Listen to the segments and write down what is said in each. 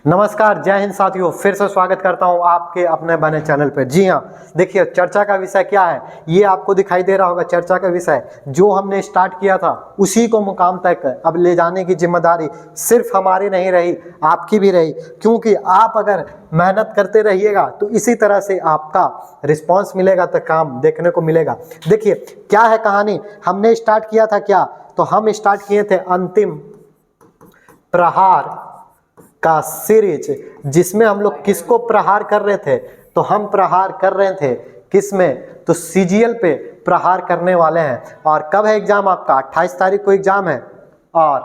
नमस्कार, जय हिंद साथियों। फिर से स्वागत करता हूं आपके अपने बने चैनल पर। जी हां, देखिए चर्चा का विषय क्या है ये आपको दिखाई दे रहा होगा। चर्चा का विषय जो हमने स्टार्ट किया था उसी को मुकाम तक अब ले जाने की जिम्मेदारी सिर्फ हमारी नहीं रही, आपकी भी रही। क्योंकि आप अगर मेहनत करते रहिएगा तो इसी तरह से आपका रिस्पॉन्स मिलेगा, तो काम देखने को मिलेगा। देखिए क्या है कहानी, हमने स्टार्ट किया था क्या, तो हम स्टार्ट किए थे अंतिम प्रहार का सीरीज, जिसमें हम लोग किसको प्रहार कर रहे थे, तो हम प्रहार कर रहे थे किसमें, तो सीजीएल पे प्रहार करने वाले हैं। और कब है एग्जाम आपका, 28 तारीख को एग्जाम है और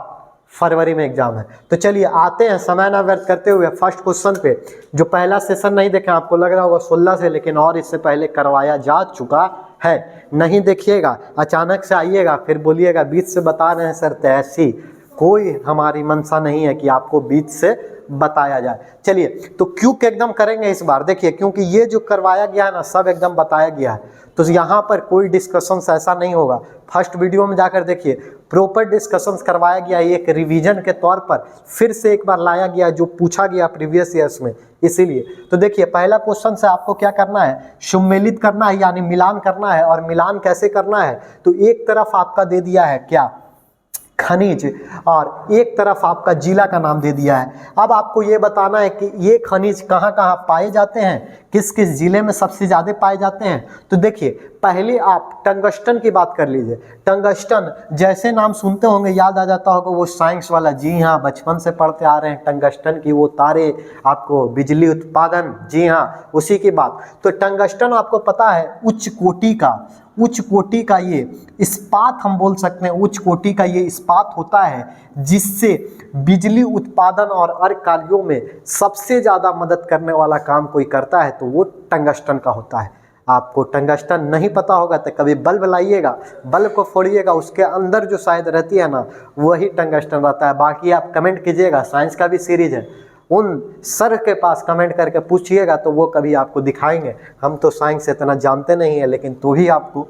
फरवरी में एग्जाम है। तो चलिए आते हैं समय ना व्यर्थ करते हुए फर्स्ट क्वेश्चन पे। जो पहला सेशन नहीं देखे, आपको लग रहा होगा 16 से, लेकिन और इससे पहले करवाया जा चुका है। नहीं देखिएगा, अचानक से आइएगा फिर बोलिएगा बीच से बता रहे हैं सर, तो ऐसी कोई हमारी मंशा नहीं है कि आपको बीच से बताया जाए। चलिए तो क्योंकि एकदम करेंगे इस बार। देखिए क्योंकि ये जो करवाया गया है ना, सब एकदम बताया गया है, तो यहाँ पर कोई डिस्कशंस ऐसा नहीं होगा। फर्स्ट वीडियो में जाकर देखिए प्रॉपर डिस्कशंस करवाया गया है, एक रिवीजन के तौर पर फिर से एक बार लाया गया जो पूछा गया प्रीवियस ईयर्स में, इसीलिए। तो देखिए पहला क्वेश्चन से आपको क्या करना है, सम्मिलित करना है, यानी मिलान करना है। और मिलान कैसे करना है, तो एक तरफ आपका दे दिया है क्या, खनिज, और एक तरफ आपका जिला का नाम दे दिया है। अब आपको ये बताना है कि ये खनिज कहाँ कहाँ पाए जाते हैं, किस किस जिले में सबसे ज़्यादा पाए जाते हैं। तो देखिए पहले आप टंगस्टन की बात कर लीजिए। टंगस्टन जैसे नाम सुनते होंगे याद आ जाता होगा वो साइंस वाला। जी हाँ, बचपन से पढ़ते आ रहे हैं टंगस्टन की वो तारे, आपको बिजली उत्पादन, जी हाँ उसी की बात। तो टंगस्टन आपको पता है उच्च कोटि का ये इस्पात हम बोल सकते हैं। उच्च कोटि का ये इस्पात होता है जिससे बिजली उत्पादन और अन्य कार्यों में सबसे ज़्यादा मदद करने वाला काम कोई करता है तो वो टंगस्टन का होता है। आपको टंगस्टन नहीं पता होगा तो कभी बल्ब लाइएगा, बल्ब को फोड़िएगा, उसके अंदर जो शायद रहती है ना वही टंगस्टन रहता है। बाकी आप कमेंट कीजिएगा, साइंस का भी सीरीज है, उन सर के पास कमेंट करके पूछिएगा तो वो कभी आपको दिखाएंगे। हम तो साइंस से इतना जानते नहीं है, लेकिन तो भी आपको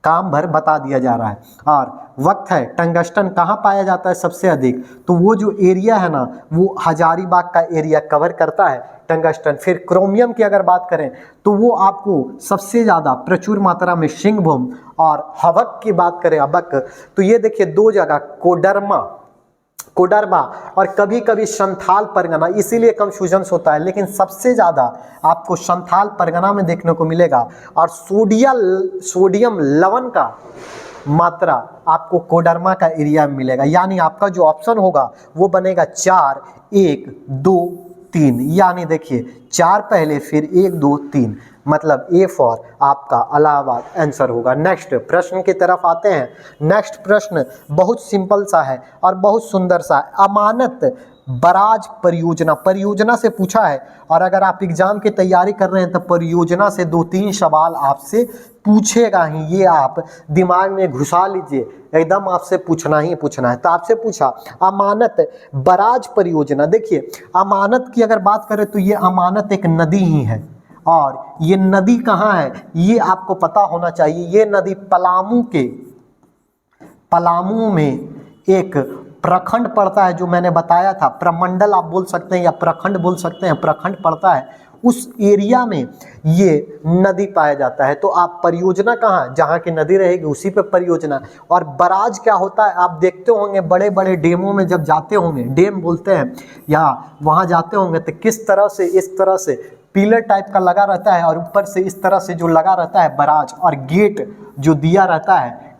काम भर बता दिया जा रहा है। और वक्त है, टंगस्टन कहाँ पाया जाता है सबसे अधिक, तो वो जो एरिया है ना वो हजारीबाग का एरिया कवर करता है टंगस्टन। फिर क्रोमियम की अगर बात करें तो वो आपको सबसे ज़्यादा प्रचुर मात्रा में सिंहभूम, और हबक की बात करें अबक, तो ये देखिए दो जगह कोडरमा और कभी कभी संथाल परगना, इसीलिए कंफ्यूजन होता है, लेकिन सबसे ज़्यादा आपको संथाल परगना में देखने को मिलेगा। और सोडियम लवण का मात्रा आपको कोडरमा का एरिया में मिलेगा। यानी आपका जो ऑप्शन होगा वो बनेगा 4, 1, 2, 3। यानी देखिए 4 पहले फिर 1, 2, 3, मतलब ए फॉर आपका इलाहाबाद आंसर होगा। नेक्स्ट प्रश्न की तरफ आते हैं। नेक्स्ट प्रश्न बहुत सिंपल सा है और बहुत सुंदर सा है। अमानत बराज परियोजना से पूछा है। और अगर आप एग्जाम की तैयारी कर रहे हैं तो परियोजना से 2-3 सवाल आपसे पूछेगा ही, ये आप दिमाग में घुसा लीजिए, एकदम आपसे पूछना ही पूछना है। तो आपसे पूछा अमानत बराज परियोजना। देखिए अमानत की अगर बात करें तो ये अमानत एक नदी ही है, और ये नदी कहाँ है ये आपको पता होना चाहिए। ये नदी पलामू में एक प्रखंड पड़ता है, जो मैंने बताया था, प्रमंडल आप बोल सकते हैं या प्रखंड बोल सकते हैं, प्रखंड पड़ता है, उस एरिया में ये नदी पाया जाता है। तो आप परियोजना कहाँ, जहाँ की नदी रहेगी उसी पे परियोजना। और बराज क्या होता है, आप देखते होंगे बड़े बड़े डैमों में जब जाते होंगे, डैम बोलते हैं, या वहाँ जाते होंगे तो किस तरह से, इस तरह से पिलर टाइप का लगा रहता है और ऊपर से इस तरह से जो लगा रहता है बराज, और गेट जो दिया रहता है।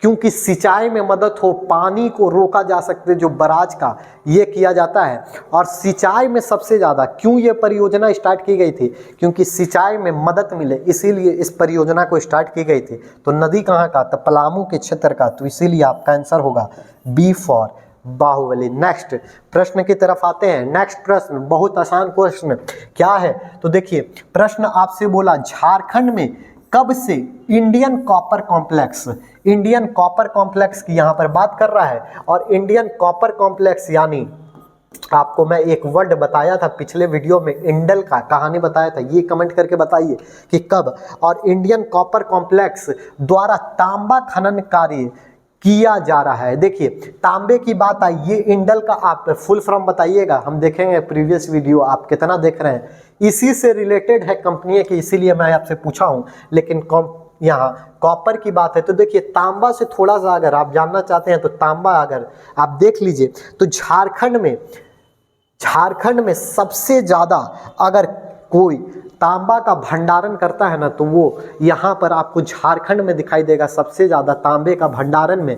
क्योंकि सिंचाई में मदद हो, पानी को रोका जा सकते, जो बराज का ये किया जाता है। और सिंचाई में सबसे ज़्यादा क्यों ये परियोजना स्टार्ट की गई थी, क्योंकि सिंचाई में मदद मिले, इसीलिए इस परियोजना को स्टार्ट की गई थी। तो नदी कहाँ का, तो पलामू के क्षेत्र का, तो इसीलिए आपका आंसर होगा बी फॉर बाहुबली। नेक्स्ट प्रश्न की तरफ आते हैं। नेक्स्ट प्रश्न बहुत आसान प्रश्न क्या है, तो देखिए प्रश्न आपसे बोला झारखंड में कब से इंडियन कॉपर कॉम्प्लेक्स की यहाँ पर बात कर रहा है। और इंडियन कॉपर कॉम्प्लेक्स यानी आपको मैं एक वर्ड बताया था पिछले वीडियो में, इंडल का कहानी बताया था, ये कमेंट करके बताइए कि कब। और इंडियन कॉपर कॉम्प्लेक्स द्वारा तांबा खनन कार्य किया जा रहा है। देखिए तांबे की बात आई, ये इंडल का आप फुल फॉर्म बताइएगा, हम देखेंगे प्रीवियस वीडियो आप कितना देख रहे हैं, इसी से रिलेटेड है कंपनी की, इसीलिए मैं आपसे पूछा हूँ। लेकिन यहाँ कॉपर की बात है तो देखिए तांबा से थोड़ा सा अगर आप जानना चाहते हैं तो तांबा अगर आप देख लीजिए तो झारखंड में सबसे ज़्यादा अगर कोई तांबा का भंडारण करता है ना तो वो यहाँ पर आपको झारखंड में दिखाई देगा। सबसे ज़्यादा तांबे का भंडारण में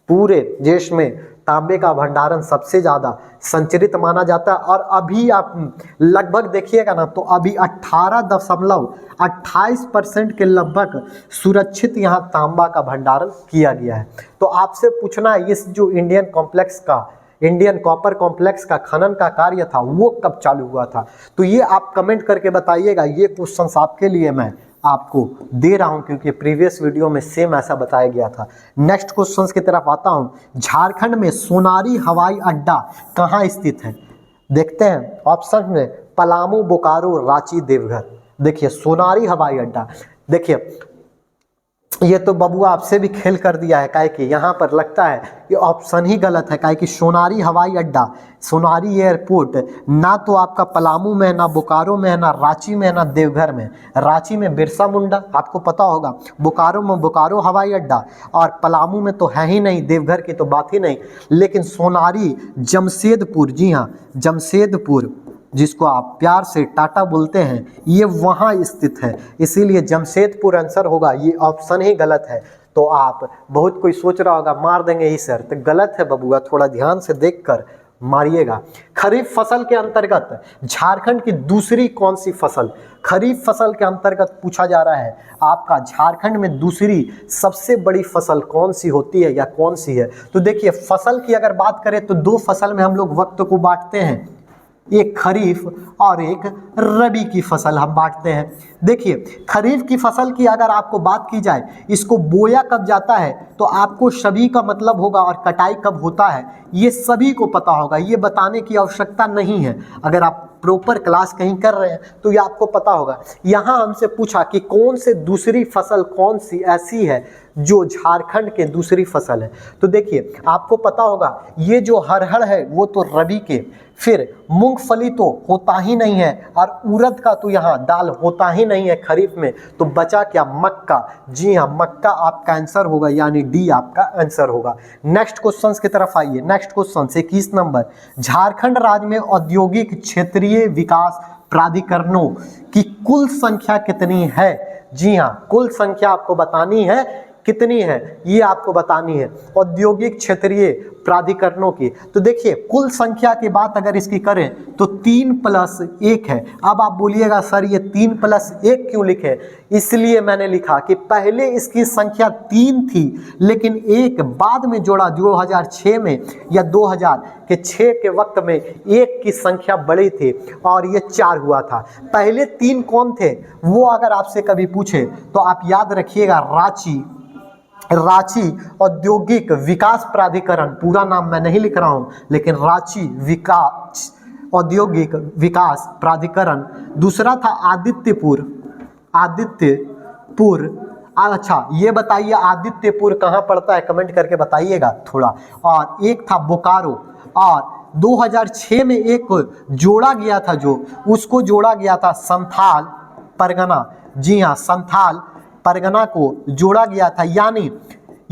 पूरे देश में तांबे का भंडारण सबसे ज़्यादा संचरित माना जाता है। और अभी आप लगभग देखिएगा ना तो अभी 18.28% के लगभग सुरक्षित यहाँ तांबा का भंडारण किया गया है। तो आपसे पूछना है इस जो इंडियन कॉपर कॉम्प्लेक्स का खनन का कार्य था वो कब चालू हुआ था, तो ये आप कमेंट करके बताइएगा। ये क्वेश्चंस आपके लिए मैं आपको दे रहा हूं क्योंकि प्रीवियस वीडियो में सेम ऐसा बताया गया था। नेक्स्ट क्वेश्चंस की तरफ आता हूं। झारखंड में सोनारी हवाई अड्डा कहां स्थित है? देखते हैं ऑप्शन में पलामू, बोकारो, रांची, देवघर। देखिए सोनारी हवाई अड्डा, देखिए ये तो बबुआ आपसे भी खेल कर दिया है, काहे कि यहाँ पर लगता है कि ऑप्शन ही गलत है। काहे कि सोनारी हवाई अड्डा, सोनारी एयरपोर्ट ना तो आपका पलामू में है, ना बोकारो में है, ना रांची में है, ना देवघर में। रांची में बिरसा मुंडा आपको पता होगा, बोकारो में बोकारो हवाई अड्डा, और पलामू में तो है ही नहीं, देवघर की तो बात ही नहीं। लेकिन सोनारी जमशेदपुर, जी हाँ जमशेदपुर, जिसको आप प्यार से टाटा बोलते हैं, ये वहाँ स्थित है, इसीलिए जमशेदपुर आंसर होगा। ये ऑप्शन ही गलत है। तो आप बहुत कोई सोच रहा होगा मार देंगे ही सर, तो गलत है बबुआ, थोड़ा ध्यान से देखकर मारिएगा। खरीफ फसल के अंतर्गत झारखंड की दूसरी कौन सी फसल, खरीफ फसल के अंतर्गत पूछा जा रहा है आपका, झारखंड में दूसरी सबसे बड़ी फसल कौन सी होती है या कौन सी है? तो देखिए फसल की अगर बात करें तो दो फसल में हम लोग वक्त को बांटते हैं, एक खरीफ और एक रबी की फसल हम बांटते हैं। देखिए खरीफ की फसल की अगर आपको बात की जाए, इसको बोया कब जाता है तो आपको सभी का मतलब होगा, और कटाई कब होता है ये सभी को पता होगा, ये बताने की आवश्यकता नहीं है। अगर आप प्रॉपर क्लास कहीं कर रहे हैं तो ये आपको पता होगा। यहाँ हमसे पूछा कि कौन से दूसरी फसल कौन सी ऐसी है जो झारखंड के दूसरी फसल है, तो देखिए आपको पता होगा ये जो अरहर है वो तो रबी के, फिर मूंगफली तो होता ही नहीं है, और उड़द का तो यहाँ दाल होता ही नहीं है खरीफ में, तो बचा क्या? मक्का। जी हाँ मक्का आपका आंसर होगा, यानी डी आपका आंसर होगा। नेक्स्ट क्वेश्चन की तरफ आइए। नेक्स्ट क्वेश्चन 21 नंबर, झारखंड राज्य में औद्योगिक क्षेत्रीय विकास प्राधिकरणों की कुल संख्या कितनी है? जी हाँ कुल संख्या आपको बतानी है, कितनी है ये आपको बतानी है, औद्योगिक क्षेत्रीय प्राधिकरणों की। तो देखिए कुल संख्या की बात अगर इसकी करें तो 3+1 है। अब आप बोलिएगा सर ये 3+1 क्यों लिखे? इसलिए मैंने लिखा कि पहले इसकी संख्या 3 थी, लेकिन एक बाद में जोड़ा 2006 में या 2006 के वक्त में एक की संख्या बड़ी थी और ये 4 हुआ था। पहले 3 कौन थे वो अगर आपसे कभी पूछे तो आप याद रखिएगा, रांची औद्योगिक विकास प्राधिकरण, पूरा नाम मैं नहीं लिख रहा हूं, लेकिन रांची विकास औद्योगिक विकास प्राधिकरण। दूसरा था आदित्यपुर। अच्छा ये बताइए आदित्यपुर कहाँ पड़ता है, कमेंट करके बताइएगा थोड़ा। और एक था बोकारो, और 2006 में एक जोड़ा गया था, जो उसको जोड़ा गया था संथाल परगना। जी हाँ संथाल परगना को जोड़ा गया था, यानी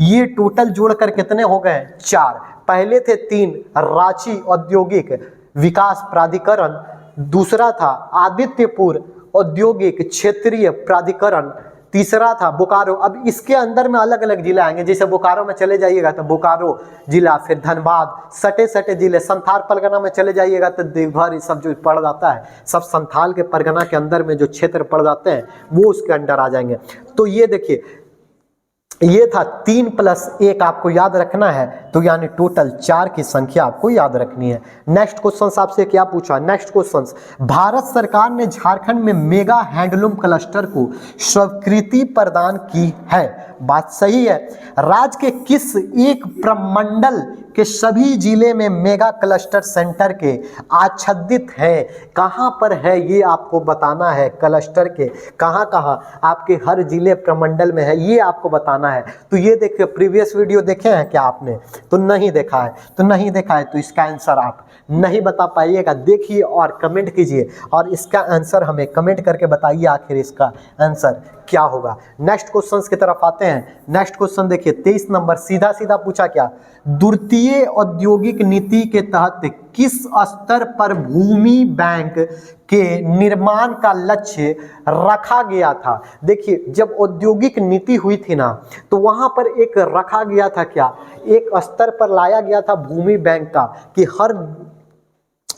ये टोटल जोड़कर कितने हो गए? 4। पहले थे 3 रांची औद्योगिक विकास प्राधिकरण, दूसरा था आदित्यपुर औद्योगिक क्षेत्रीय प्राधिकरण, तीसरा था बोकारो। अब इसके अंदर में अलग अलग जिला आएंगे, जैसे बोकारो में चले जाइएगा तो बोकारो जिला, फिर धनबाद, सटे जिले। संथाल परगना में चले जाइएगा तो देवघर, ये सब जो पड़ जाता है सब संथाल के परगना के अंदर में जो क्षेत्र पड़ जाते हैं वो उसके अंदर आ जाएंगे। तो ये देखिए ये था 3+1 आपको याद रखना है। तो यानी टोटल 4 की संख्या आपको याद रखनी है। नेक्स्ट क्वेश्चन आपसे क्या पूछा, नेक्स्ट क्वेश्चन, भारत सरकार ने झारखंड में मेगा हैंडलूम क्लस्टर को स्वीकृति प्रदान की है। बात सही है। राज्य के किस एक प्रमंडल के सभी जिले में मेगा क्लस्टर सेंटर के आच्छादित हैं? कहां पर है ये आपको बताना है। क्लस्टर के कहां कहां आपके हर जिले प्रमंडल में है ये आपको बताना है। तो ये देखिए, प्रीवियस वीडियो देखे हैं क्या आपने? तो नहीं देखा है, तो नहीं देखा है तो इसका आंसर आप नहीं बता पाइएगा। देखिए और कमेंट कीजिए और इसका आंसर हमें कमेंट करके बताइए आखिर इसका आंसर क्या होगा। नेक्स्ट क्वेश्चंस की तरफ आते हैं। नेक्स्ट क्वेश्चन देखिए 23 नंबर, सीधा सीधा पूछा क्या, द्वितीय औद्योगिक नीति के तहत किस स्तर पर भूमि बैंक के निर्माण का लक्ष्य रखा गया था? देखिए, जब औद्योगिक नीति हुई थी ना, तो वहां पर एक रखा गया था क्या, एक स्तर पर लाया गया था भूमि बैंक का, कि हर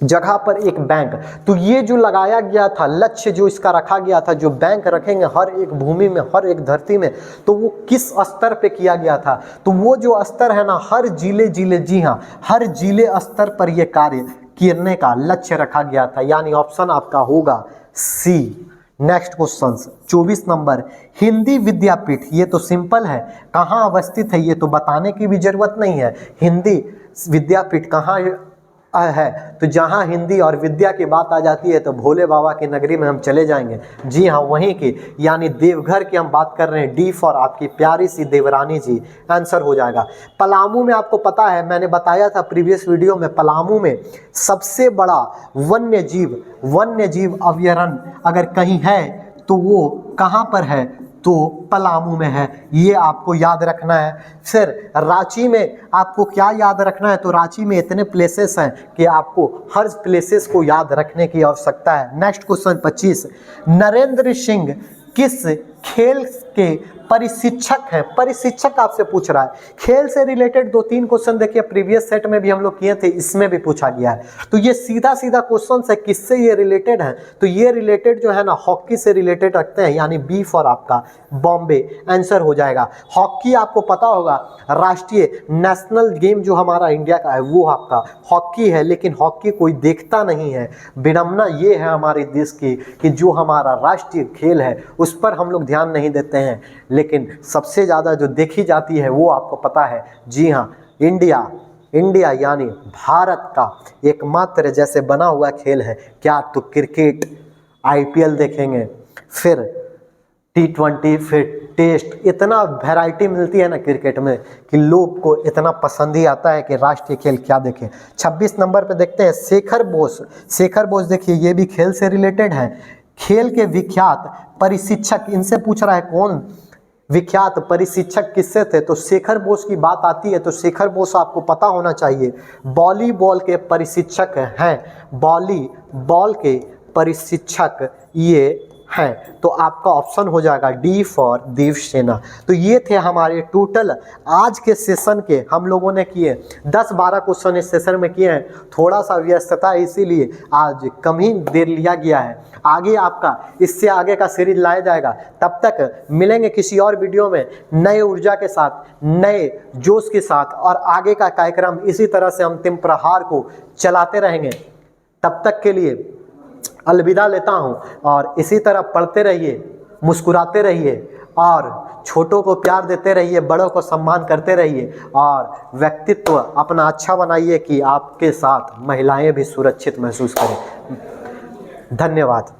जगह पर एक बैंक। तो ये जो लगाया गया था लक्ष्य, जो इसका रखा गया था, जो बैंक रखेंगे हर एक भूमि में, हर एक धरती में, तो वो किस स्तर पे किया गया था? तो वो जो स्तर है ना, हर जिले, जी हाँ, हर जिले स्तर पर ये कार्य करने का लक्ष्य रखा गया था। यानी ऑप्शन आपका होगा सी। नेक्स्ट क्वेश्चन 24 नंबर, हिंदी विद्यापीठ, ये तो सिंपल है, कहाँ अवस्थित है ये तो बताने की भी जरूरत नहीं है। हिंदी विद्यापीठ कहाँ है? तो जहाँ हिंदी और विद्या की बात आ जाती है तो भोले बाबा की नगरी में हम चले जाएंगे। जी हाँ, वहीं की, यानी देवघर की हम बात कर रहे हैं। डी फॉर आपकी प्यारी सी देवरानी जी, आंसर हो जाएगा। पलामू में आपको पता है, मैंने बताया था प्रीवियस वीडियो में, पलामू में सबसे बड़ा वन्य जीव अभयारण्य अगर कहीं है तो वो कहाँ पर है? तो पलामू में है। ये आपको याद रखना है। फिर रांची में आपको क्या याद रखना है? तो रांची में इतने प्लेसेस हैं कि आपको हर प्लेसेस को याद रखने की आवश्यकता है। नेक्स्ट क्वेश्चन 25, नरेंद्र सिंह किस खेल के परिशिक्षक हैं? परिशिक्षक आपसे पूछ रहा है। खेल से रिलेटेड 2-3 क्वेश्चन देखिए प्रीवियस सेट में भी हम लोग किए थे, इसमें भी पूछा गया है। तो ये सीधा सीधा क्वेश्चन है, किससे ये रिलेटेड है? तो ये रिलेटेड जो है ना, हॉकी से रिलेटेड रखते हैं, यानी बी फॉर आपका बॉम्बे, आंसर हो जाएगा। हॉकी आपको पता होगा, राष्ट्रीय नेशनल गेम जो हमारा इंडिया का है वो आपका हॉकी है, लेकिन हॉकी कोई देखता नहीं है। विडंबना ये है हमारे देश की कि जो हमारा राष्ट्रीय खेल है उस पर हम लोग ध्यान नहीं देते हैं, लेकिन सबसे ज़्यादा जो देखी जाती है वो आपको पता है। जी हाँ, इंडिया यानी भारत का एकमात्र जैसे बना हुआ खेल है क्या? तो क्रिकेट, IPL देखेंगे, फिर T20, फिर टेस्ट, इतना वैरायटी मिलती है ना क्रिकेट में कि लोग को इतना पसंद ही आता है कि राष्ट्रीय खेल क्या देखें। 26 नंबर पे देखते हैं शेखर बोस देखिए, ये भी खेल से रिलेटेड है। खेल के विख्यात परिशिक्षक, इनसे पूछ रहा है कौन विख्यात परिशिक्षक किससे थे? तो शेखर बोस की बात आती है तो शेखर बोस आपको पता होना चाहिए, वॉलीबॉल के परिशिक्षक हैं। वॉलीबॉल के परिशिक्षक ये हैं। तो आपका ऑप्शन हो जाएगा डी फॉर देवसेना। तो ये थे हमारे टोटल आज के सेशन के, हम लोगों ने किए 10-12 क्वेश्चन इस सेशन में किए हैं। थोड़ा सा व्यस्तता है इसीलिए आज कम ही देर लिया गया है। आगे आपका इससे आगे का सीरीज लाया जाएगा। तब तक मिलेंगे किसी और वीडियो में नए ऊर्जा के साथ, नए जोश के साथ, और आगे का कार्यक्रम इसी तरह से अंतिम प्रहार को चलाते रहेंगे। तब तक के लिए अलविदा लेता हूं, और इसी तरह पढ़ते रहिए, मुस्कुराते रहिए, और छोटों को प्यार देते रहिए, बड़ों को सम्मान करते रहिए, और व्यक्तित्व अपना अच्छा बनाइए कि आपके साथ महिलाएं भी सुरक्षित महसूस करें। धन्यवाद।